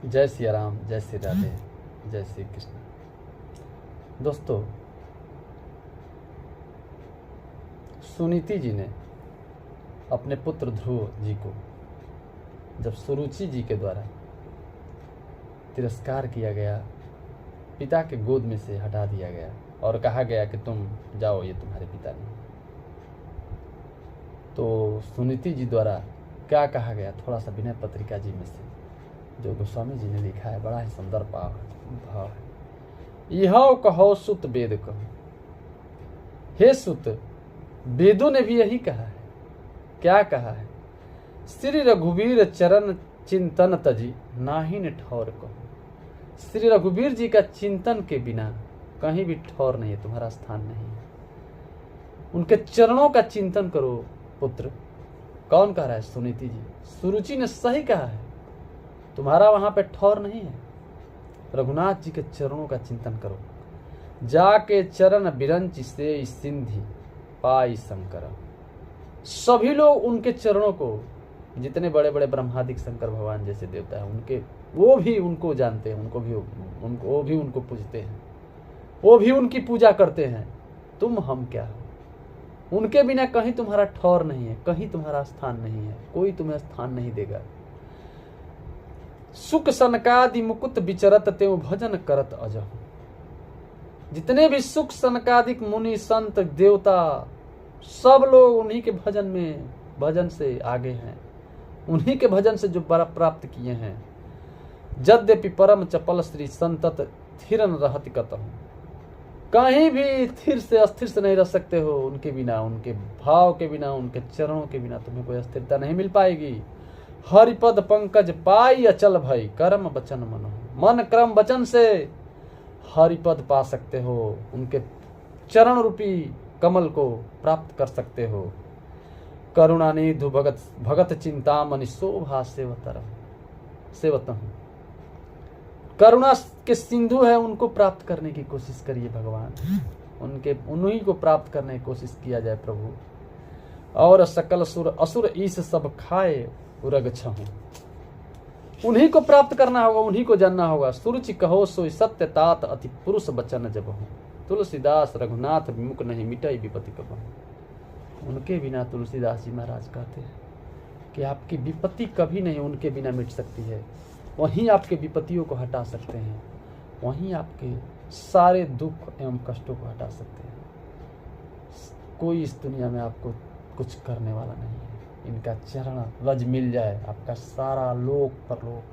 जय सिया राम, जय श्री राधे, जय श्री कृष्ण। दोस्तों, सुनीति जी ने अपने पुत्र ध्रुव जी को जब सुरुचि जी के द्वारा तिरस्कार किया गया, पिता के गोद में से हटा दिया गया और कहा गया कि तुम जाओ, ये तुम्हारे पिता नहीं। तो सुनीति जी द्वारा क्या कहा गया, थोड़ा सा विनय पत्रिका जी में से जो गोस्वामी जी ने लिखा है, बड़ा ही सुंदर भाव है। यह कहो सुत वेद कहो, हे सुत, वेदों ने भी यही कहा है। क्या कहा है? श्री रघुवीर चरण चिंतन तजी नाहिन ठौर कहो। श्री रघुवीर जी का चिंतन के बिना कहीं भी ठौर नहीं है, तुम्हारा स्थान नहीं है। उनके चरणों का चिंतन करो पुत्र। कौन कह रहा है? सुनीति जी। सुरुचि ने सही कहा है, तुम्हारा वहां पे ठौर नहीं है। रघुनाथ जी के चरणों का चिंतन करो। जाके चरण बिरंच से सिंधि पाई शंकर। सभी लोग उनके चरणों को, जितने बड़े बड़े ब्रह्मादिक शंकर भगवान जैसे देवता है, उनके वो भी उनको जानते हैं, वो भी उनको पूजते हैं, वो भी उनकी पूजा करते हैं। तुम हम क्या हो? उनके बिना कहीं तुम्हारा ठौर नहीं है, कहीं तुम्हारा स्थान नहीं है, कोई तुम्हें स्थान नहीं देगा। सुख सनकादि मुकुट विचरत त्यों भजन करत अजहु। जितने भी सुख सनकादिक मुनि संत देवता, सब लोग उन्हीं के भजन से आगे हैं, उन्हीं के भजन से जो बड़ा प्राप्त किए हैं। यद्यपि परम चपल श्री संतत थिरन रहति कतहु। कहीं भी स्थिर से अस्थिर से नहीं रह सकते हो उनके बिना, उनके भाव के बिना, उनके चरणों के बिना तुम्हें कोई स्थिरता नहीं मिल पाएगी। हरिपद पंकज पाई अचल भई कर्म वचन मनो। मन क्रम वचन से हरिपद पा सकते हो, उनके चरण रूपी कमल को प्राप्त कर सकते हो। करुणानिधु भगत चिंतामणि शोभा सेवतहु। करुणा के सिंधु है, उनको प्राप्त करने की कोशिश करिए भगवान। उन्हीं को प्राप्त करने की कोशिश किया जाए प्रभु। और सकल सुर असुर ईश सब खाए उरग छहु। उन्हीं को प्राप्त करना होगा, उन्हीं को जानना होगा। सुरुचि कहो सोई सत्य तात अति पुरुष बचन जब हूँ। तुलसीदास रघुनाथ विमुख नहीं मिटाई विपत्ति कबहु। उनके बिना, तुलसीदास जी महाराज कहते हैं कि आपकी विपत्ति कभी नहीं उनके बिना मिट सकती है। वहीं आपके विपत्तियों को हटा सकते हैं, वहीं आपके सारे दुख एवं कष्टों को हटा सकते हैं। कोई इस दुनिया में आपको कुछ करने वाला नहीं है। इनका चरण रज मिल जाए, आपका सारा लोक परलोक